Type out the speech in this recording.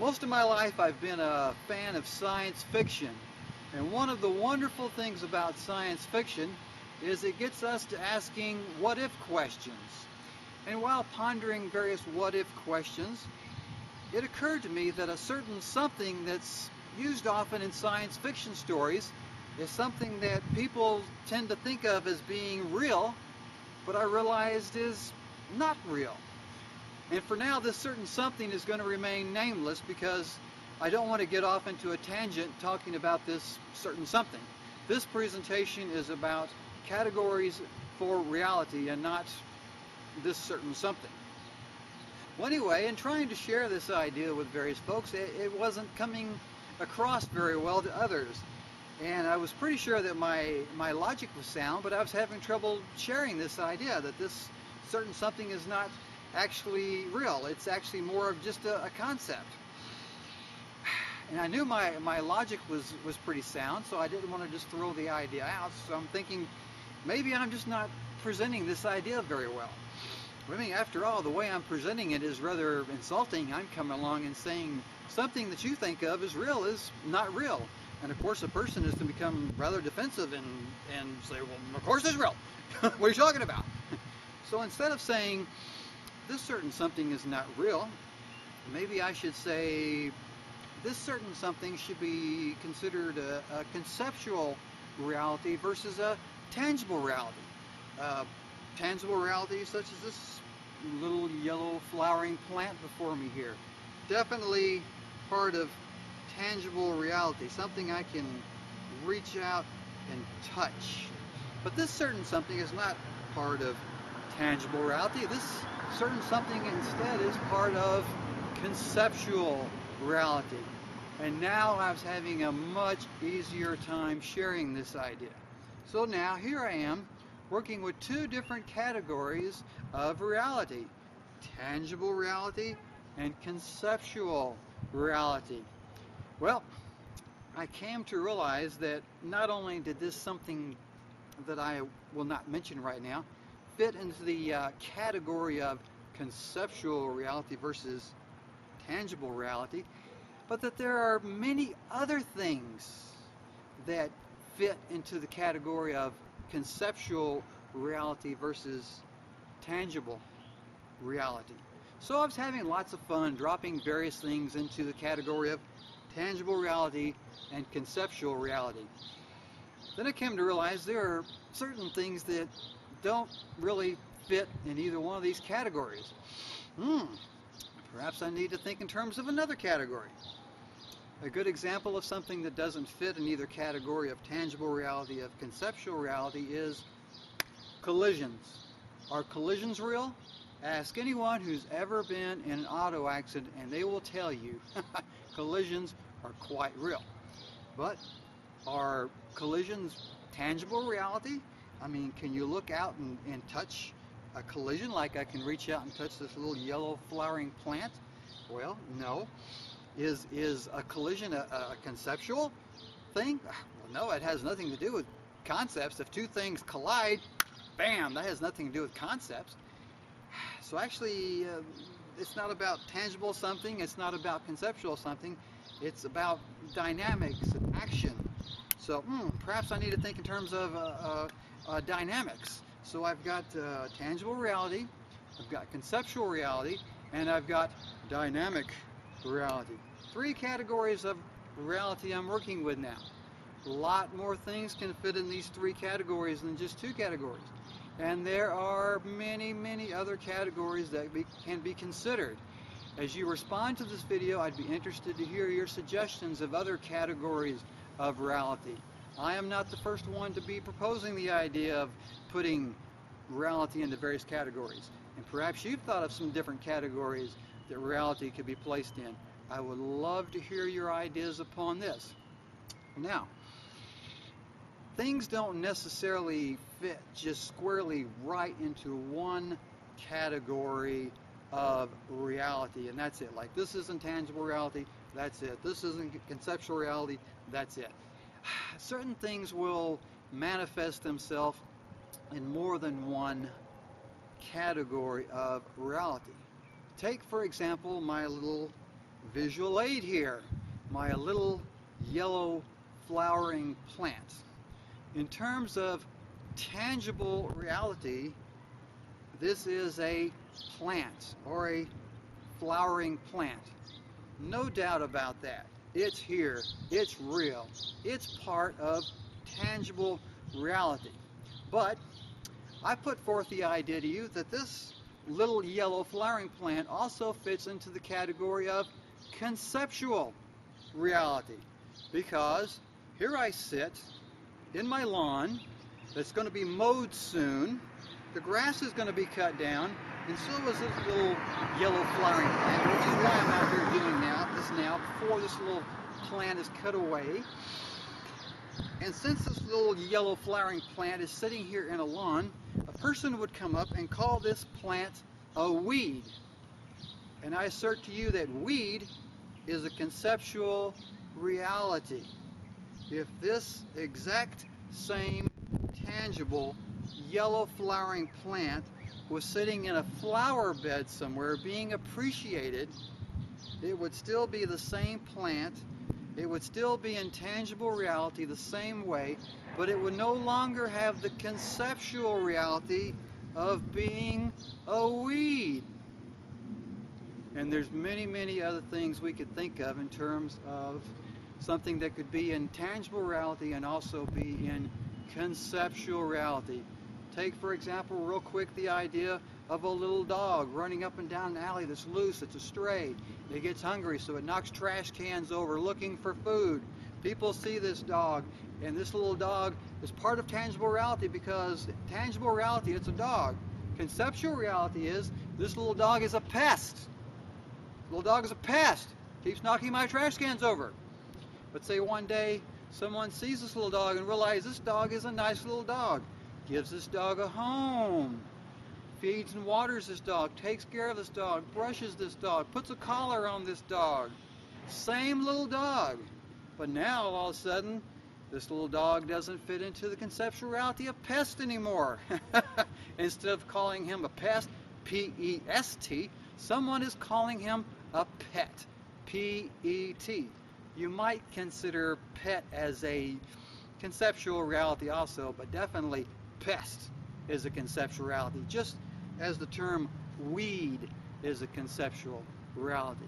Most of my life I've been a fan of science fiction, and one of the wonderful things about science fiction is it gets us to asking what if questions. And while pondering various what if questions, it occurred to me that a certain something that's used often in science fiction stories is something that people tend to think of as being real, but I realized is not real. And for now, this certain something is going to remain nameless because I don't want to get off into a tangent talking about this certain something. This presentation is about categories for reality and not this certain something. Well, anyway, in trying to share this idea with various folks, it wasn't coming across very well to others. And I was pretty sure that my logic was sound, but I was having trouble sharing this idea that this certain something is not actually real. It's actually more of just a concept. And I knew my logic was pretty sound, so I didn't want to just throw the idea out. So I'm thinking maybe I'm just not presenting this idea very well. I mean, after all, the way I'm presenting it is rather insulting. I'm coming along and saying something that you think of as real is not real. And of course, a person is to become rather defensive and say, well, of course it's real. What are you talking about? So instead of saying this certain something is not real, maybe I should say this certain something should be considered a conceptual reality versus a tangible reality. Tangible reality such as this little yellow flowering plant before me here. Definitely part of tangible reality, something I can reach out and touch. But this certain something is not part of tangible reality. This certain something instead is part of conceptual reality. And now I was having a much easier time sharing this idea. So now here I am working with two different categories of reality: tangible reality and conceptual reality. Well, I came to realize that not only did this something that I will not mention right now fit into the category of conceptual reality versus tangible reality, but that there are many other things that fit into the category of conceptual reality versus tangible reality. So I was having lots of fun dropping various things into the category of tangible reality and conceptual reality. Then I came to realize there are certain things that don't really fit in either one of these categories. Perhaps I need to think in terms of another category. A good example of something that doesn't fit in either category of tangible reality of conceptual reality is collisions. Are collisions real? Ask anyone who's ever been in an auto accident and they will tell you collisions are quite real. But are collisions tangible reality? I mean, can you look out and touch a collision like I can reach out and touch this little yellow flowering plant? Well, no. Is a collision a conceptual thing? Well, no, it has nothing to do with concepts. If two things collide, bam, that has nothing to do with concepts. So actually, it's not about tangible something, it's not about conceptual something, it's about dynamics and action. So perhaps I need to think in terms of dynamics. So I've got tangible reality, I've got conceptual reality, and I've got dynamic reality. Three categories of reality I'm working with now. A lot more things can fit in these three categories than just two categories. And there are many, many other categories that can be considered. As you respond to this video, I'd be interested to hear your suggestions of other categories of reality. I am not the first one to be proposing the idea of putting reality into various categories. And perhaps you've thought of some different categories that reality could be placed in. I would love to hear your ideas upon this. Now, things don't necessarily fit just squarely right into one category of reality, and that's it. Like, this isn't tangible reality, that's it. This isn't conceptual reality, that's it. Certain things will manifest themselves in more than one category of reality. Take, for example, my little visual aid here, my little yellow flowering plant. In terms of tangible reality, this is a plant or a flowering plant. No doubt about that. It's here, it's real, it's part of tangible reality. But I put forth the idea to you that this little yellow flowering plant also fits into the category of conceptual reality, because here I sit in my lawn that's going to be mowed soon. The grass is going to be cut down, and so is this little yellow flowering plant, which is why I'm out here doing this now before this little plant is cut away. And since this little yellow flowering plant is sitting here in a lawn, a person would come up and call this plant a weed. And I assert to you that weed is a conceptual reality. If this exact same tangible yellow flowering plant was sitting in a flower bed somewhere being appreciated, it would still be the same plant. It would still be in tangible reality the same way, but it would no longer have the conceptual reality of being a weed. And there's many, many other things we could think of in terms of something that could be in tangible reality and also be in conceptual reality. Take, for example, real quick, the idea of a little dog running up and down an alley that's loose, it's a stray. It gets hungry, so it knocks trash cans over looking for food. People see this dog, and this little dog is part of tangible reality, because tangible reality, it's a dog. Conceptual reality is this little dog is a pest. Little dog is a pest. Keeps knocking my trash cans over. But say one day someone sees this little dog and realizes this dog is a nice little dog. Gives this dog a home. Feeds and waters this dog. Takes care of this dog. Brushes this dog. Puts a collar on this dog. Same little dog. But now all of a sudden this little dog doesn't fit into the conceptual reality of pest anymore. Instead of calling him a pest, P-E-S-T, someone is calling him a pet, P-E-T. You might consider pet as a conceptual reality also, but definitely pest is a conceptual reality, just as the term weed is a conceptual reality.